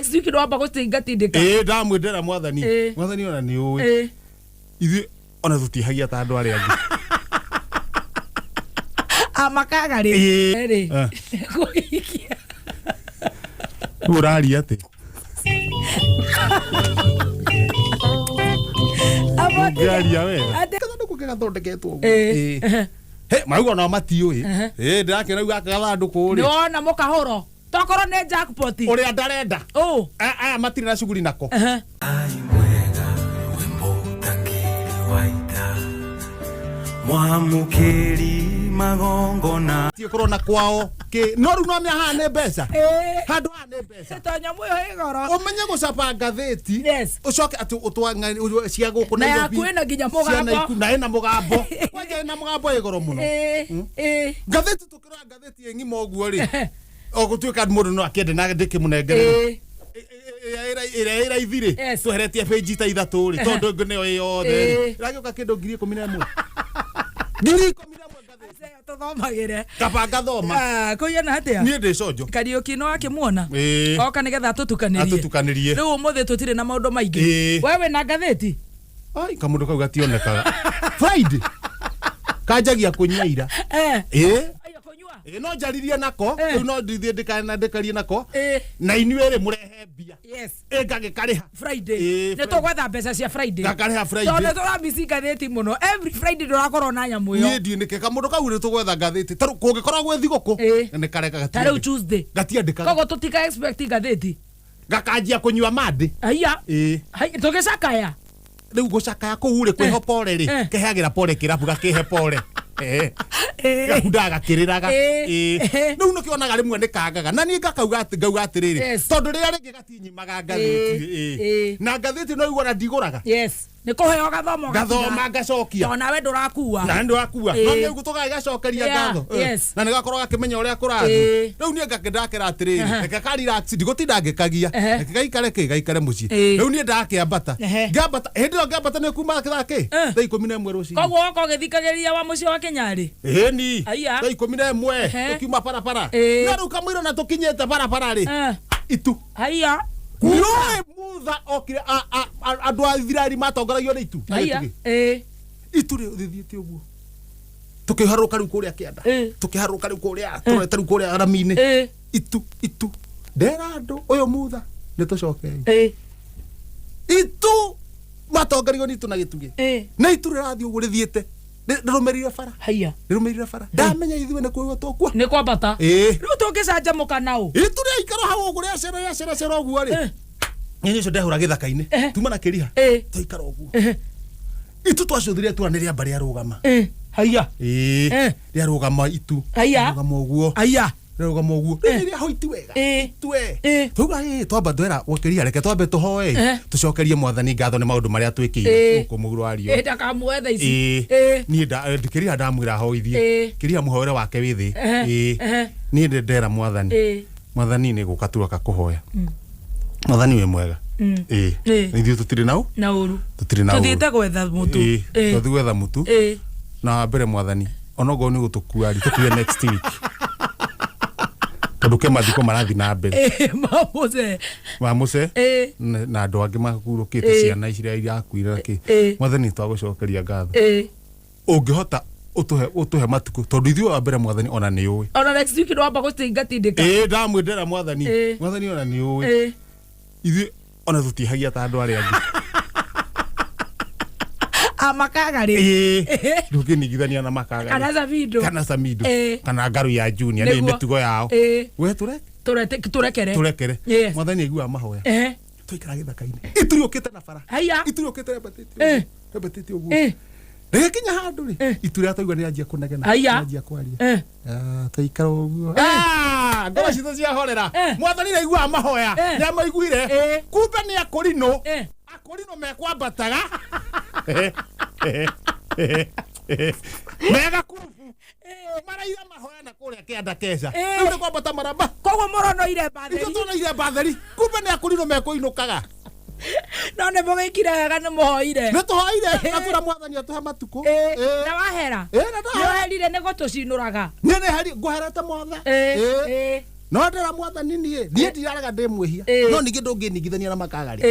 Siki ndo hapa kosti ngatindika. Ndamwendera mwathani. Mwathani ona ni uwi. Ithu ona tutihagia ta andu aria angi. Amakaga ri. Kuikia. Urari ate. Ngaria we. Kana nduku gathondeketwo. He mauga no matiui. Ndirakena uga gathanduku ri. Nona mukahuro. Tokoro ne jackpot. Uria ndarenda. Aya matiri na shughuli nako. Ai mwega wimbo takiri waita. Mwamukiri magongona. Tie korona kwao. Ke noru no me hane mbeca. Handu hane mbeca. Tonya muyo higoro. Umenye gucapa ngatheti. Ucoke ati utwanga cia guku na yaku ina ginya mugambo. Na ina mugambo. Waje na mugambo igoro muno. Ngatheti tukira ngatheti engimo oguo ri. Ogutuika mundu no akende na ndike munengere. Ira ithire. Tuheretie page ta ithatu ri. Tondu ngene yo yothe. Ragioka kindu 11,000. 11,000 Tuthomagire. Kabanga thoma. Kuyana atia. Nie ndi cojo. Kariuki no akimuona. Oka nigetha tutukanirie. Atutukanirie. Riu umuthi tutire na maundu maingi. Wewe na ngatheti? Ai kamundu kau gationekaga. Friday. Kajagia kunywa ira. No njaririe nako riu no ndithie ndikarie nako na inyuere murehe mbia ngagikariha Friday ne tugwetha mbeca cia Friday ngakariha Friday tondu turabisi ngatheti muno every Friday ndurakorwo na nyamu yo nie ndinike kamundu kau ri tugwetha ngatheti kungikoragwo thiguku ne kareka gatia taru Tuesday gatiandika kogo tutika expect ngatheti gakanjia kunywa mande aya hai tugicakaya riu gucakaya kuu ri kwiho pore ri kehagira pore kirabu gakihe pore gakundaga kiriraga riu no kionaga rimwe ni kangaga na ni ngakauga atiriri tondu riria ringi gatinyimaga ngatheti na ngatheti no igora ndiguraga ni kuheo gathoma ngacokia ona we ndurakuwa na ndurakuwa no ni gutuga gacokeria ngatho na ni gakorwo gakimenya uria kurathi riu ni ngakendakera atiriri reke ka relax ndigutinda ngikagia reke gaikare mucii riu ni ndakiambata ngambata hindi yo ngambata ni kuma kithaki thaa 11 ruci koguo ko githikagiria wa mucii wa Kenyari ni thaa 11 tukiuma barabara na riu kamwiro na tukinyete barabara ri itu haya Yoe mutha okire andu a thirari matongoragio ni itu. Itu ri thithiete uguo. Tukiharuka riu kuria kianda. Tukiharuka riu kuria turete riu kuria ramine. Itu. Ndera andu uyu mutha ni tucoke. Itu matongoragio ni itu na gitugi. Na itu rirathi uguo rithiete. Ndirumerire bara. Haya. Ndirumerire bara. Ndamenya ithuwe ni kuyo twakwa. Ni kwambata. Riu tungicanjamuka nau. Itu ri ikaro hawo uguo ria cera uguo ri. Nyenye cio ndehura githaka-ini. Tuma na kiriha. Twaikara uguo. Itu twacuthirie tuaniria mbari arugama. Haya. Ria rugama itu. Rugama uguo. Haya. Rugama uguo. Ria hoiti wega. Tue. Tuga twamba ndwera wakiria reke twambe tuhoe. Tucokerie mwathani ngatho ni maundu maria twikire guku muguru wario. Ndakamwetha ici. Ni ndikiria ndamwira hoithie. Kiria muhoere wake withi. Ni ndera mwathani. Mwathani ni guka turoka kuhoya. Mwathani we mwega. Nithio tutire nau? Na uru. Tutire nau. Tuthiete gwetha mutu. Tuthi gwetha mutu. Na mbere mwathani. Onogo ni gutukua ri tukuye next week. Tondu mathiko marathi na mbere. Mamuse. Na andu angi makurukite ciana iria irakuira ki. Mwathani twagucokeria ngatho. Ungihota utuhe matuku tondu ithuĩ wa mbere mwathani ona ni uwi. Ona next week ndwamba gutingatindika. Ndamwendera mwathani. Mwathani ona ni uwi. Ithuĩ ona tutihagia ta andu aria angi. Amakaga ri. Ndukinigithania na makaga. Kana Samido. Kana Ngaru ya Junior ni mitugo yao. We turekere. Mwathani aigua mahoya. Tuikara githaka-ini. Ituriukite na bara. Ituriukite batete uguo. Rekinya handu ri itu ria twaigua ni anjia kunegena anjia kwaria tuikara uguo ngoro cithu cia horera mwathani ni aigua mahoya ni amaiguire kumbe ni akurino mekwambataga mega kurubu maraira mahoya na kuria kianda keca riu ni kwambata maramba koguo muronoire batheri itu tunoire batheri kumbe ni akurino mekuinukaga no ne mogekira wega ni muhoire ni tuhoire na tura mwathani atuhe matuku na wahera na herire ni gutucinuraga ni hari nguherete mothe no ndera mwathani nie ndiraga ndimwehia no ningi ndungĩningithania na makagari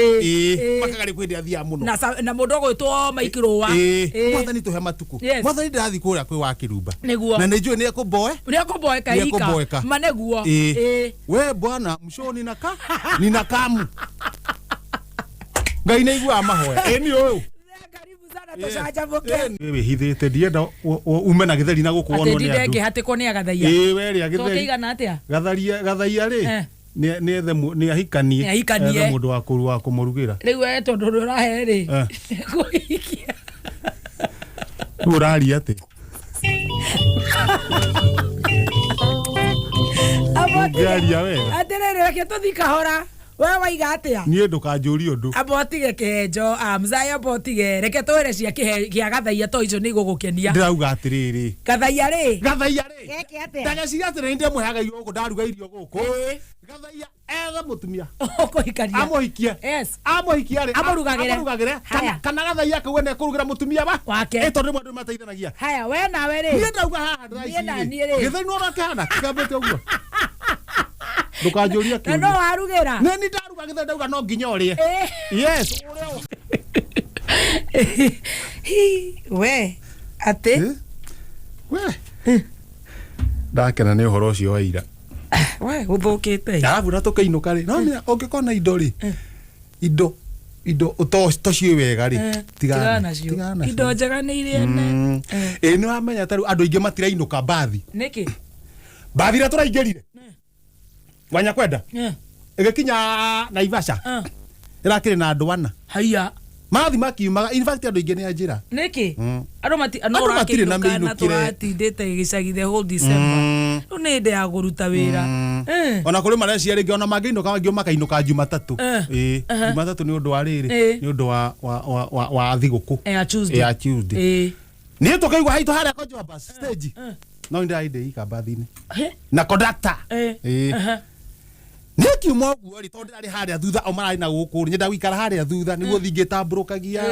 makagari kwendea thia muno na mundu gwitwo maikirwa mwathani tuhe matuku mwathani ndirathi kuria kwi wa kirumba na nĩnjũĩ nĩekũmboeka maneguo we bwana mshoni nina kamu ngai nĩigua mahoya ni ũyũ wewe hithite ndienda ume na githeri na gukuonwo ni andu atendike hatikwo ni agathaia weri agitheri tokeigana atia gathaia ri ni ahikanie mundu wa kurua kumurugira riu tondu rurahe ri kuhikia uraria ati abotigaria we aterere reke tuthika hora we waiga atia ni ndukanjuri undu abotige kejo mzaya abotige reke twere cia kia gathaia to icio ni gugukenia ndirauga atiriri gathaia ri geke atia tagaciria atire ndi mwehaga irio guku ndaruga irio guku gathaia ega mutumia okuhikania amuhikia amuhikia ri amurugagire kana gathaia kuwene kurugira mutumia ba wake eto rimwe ndu mateithanagia haya we nawe ri ni ndauga haha ndiraiciri githeri no rakana kigambete uguo ndukanjuria kiu no warugira neni ndaruga githeri ndauga no nginya urie yes we ate we ndakena ni uhoro ucio wa ira we guthukite arabu na tukainuka ri no mira ungikona indo ri indo utoci wega ri tigana indo njega ni iria ne ni wamenya taru andu ingi matirainuka bathi niki bathi ra turaingirire wanya kwenda igikinya Naivasha irakire na andu ana haya mathi makiumaga in fact andu ingi ni anjira niki andu matire na meinukire atindite gicagi the whole December no ne inde ya guruta wira ona kuri mareci ringi ona mangiinuka mangio makainuka Jumatatu Jumatatu ni undu wa riri ni undu wa thiguku ya Tuesday ni tukaigwa haitu haria konjwa bus stage no ndaide ikabathini na conductor Neki mwagu ri tondu ari haria thutha o marari na guku nyenda wikara haria thutha niguo thingitamburukagia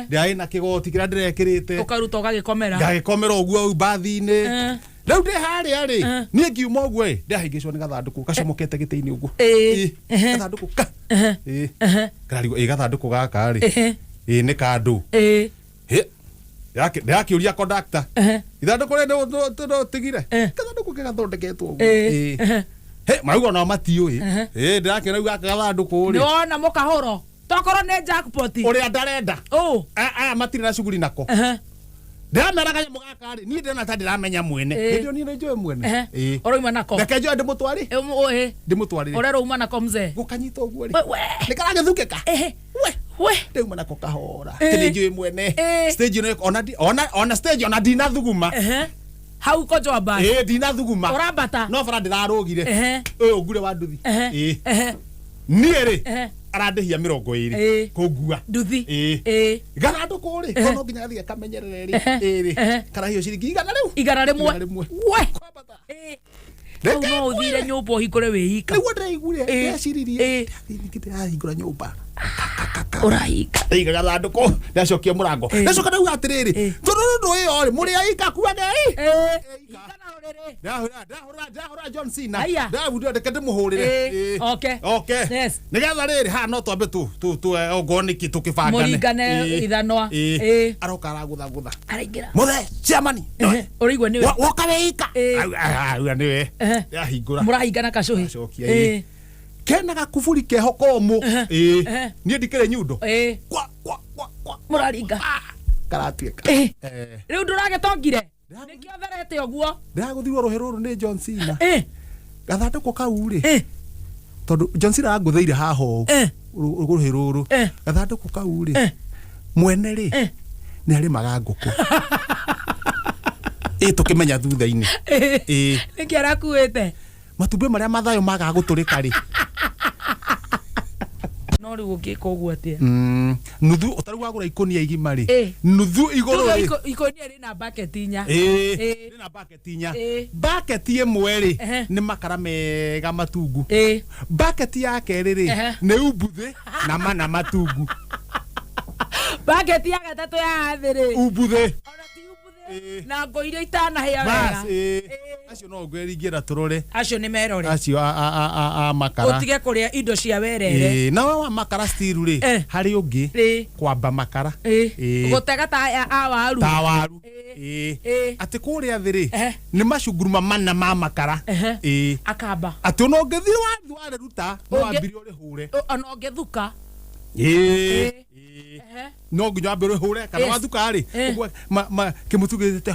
ndai na kigoti kira ndirekirite ukaruta ugagikomera ngagikomera uguo bathi-ini riu ndi haria ri nie ngiuma uguo ndahingicwo ni gathanduku gacomokete giti-ini uguo gathanduku kararigo gathanduku gaka ri ni kandu yakiuria conductor ithanduku ri ndo tigire gathanduku kigathondeketwo uguo mauga no matiui ndirakira uga gathanduku ri nona mukahuro tokoro ne jackpot uria ndarenda matire na shughuli nako ndameraga mugaka ri ni ndena ta ndiramenya mwene ndio ni njoe mwene oroima nako reke njoe ndimutwari ndimutwari ore rouma nako mzee gukanyita uguo ri nikarage thukeka we ndima nako kahora tini njoe mwene stage no ona stage ona dina thuguma hau konjwa ba dina thuguma urambata no fara ndirarugire uyu ngure wa nduthi nieri arandihia 20 kugua nduthi gathanduku ri kono nginya thie kamenyerere ri karahio ciringi igana rimwe we kwambata no uthire nyumba uhingure wihika niguo ndaigure ndeciririe ngite ahingura nyumba urahika iga gathanduku ndacokia murango ndacoka ndauga atiriri tondu iyo ri muri aika kuaga ndahura John Cena ndavudio ndeke ndimuhurire okay nigetha riri ha no twambe tu ogoniki tukibangane muringane ithanwa aroka aragutha araingira muthe ciamani urigwa niwe woka wika au niwe yahingura murahingana kacuhi kena gakuburi keho komu nie ndikire nyundo kwa muraringa karatuika riu nduragetongire nikio therete oguo ndiraguthirwo ruhero ru ni John Cena gathanduku kau ri tondu John Cena anguthiire haho ruhero ru gathanduku kau ri mwene ri ni ari maganguku tukimenya thutha-ini niki arakuite matumbe maria mathayo magaguturika ri no riu ngika uguo atia nuthu utaru wagura ikonia igima ri nuthu iguru ri ikonia ri na bucket inya ri na bucket inya bucket imwe ri ni makara mega matungu bucket ya keri ri ni umbuthi na mana matungu bucket ya gatatu ya thiri umbuthi na ngo iria itana hea wega acio no ngweringira turore acio ni merore acio a makara utige kuria indo cia werere na wa makara still ri hari ungi kwamba makara gutega ta waru ati kuria thiri ni macunguruma mana ma makara akamba ati no ngethire ware ruta no ambire uri hure no ngethuka no nginya ambire hure kana wathuka ri kimutugite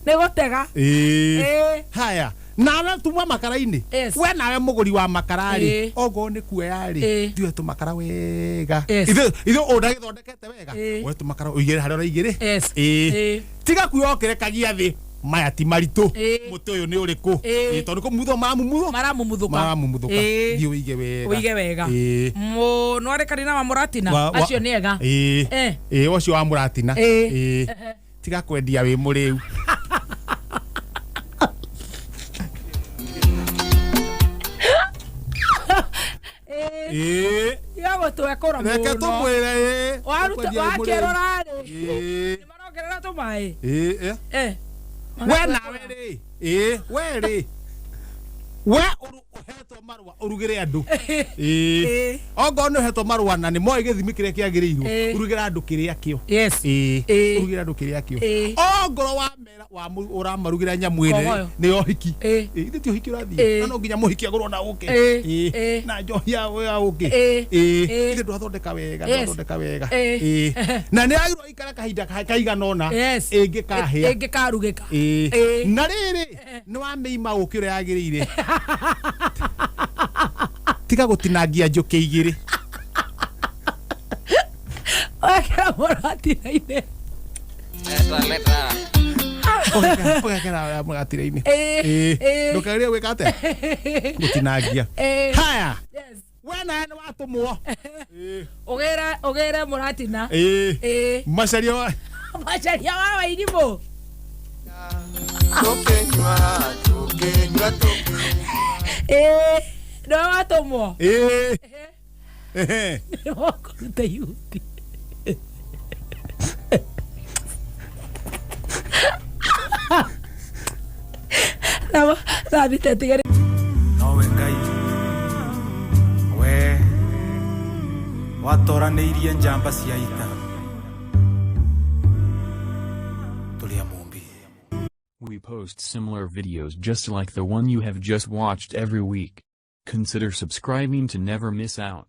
ne gotega haya na tuma makara-ini we nawe muguri wa makara ri ogo ni kuoya ri thiwe tu makara wega ithu udagithondekete wega we tu makara uigire hari ora igire tiga kuokere kagia thi maya ti maritu muti uyu ni uriku tondu kumutho maramumuthuka thi uige wega no arekanina wa muratina acio ni ega ucio wa muratina tiga kwendia wi muriu yago twekora muno reke tumwire waruta wakerora ri ni marongerera tumai we nawe ri we ri we uhetwo marwa urugire andu ogo no hetwo marwa na ni moe githimi kiria kiagirirwo urugira andu kiria kio urugira andu kiria kio ogoro wa mera wa uramarugira nyamu ire ni ohiki ithe ti ohiki urathi no nginya muhiki agorwo na uke na njohia we uke ithe ndwathondeka wega na ni agirwo ikara kahinda kaiganona ingikaharugika na riri ni wa meima uke ure yagirire tiga gutinangia njuki igiri akira muratina-ini ogekera mugatira-ini ndukageria gwika atia gutinangia haya we nawe ni watumwo ugire muratina macaria wa Wairimu no watumwo wakuruta yuti Sabite tigere nowe ngai we watoranĩirie njamba cia ita tulia mumbi. We post similar videos just like the one you have just watched every week. Consider subscribing to never miss out.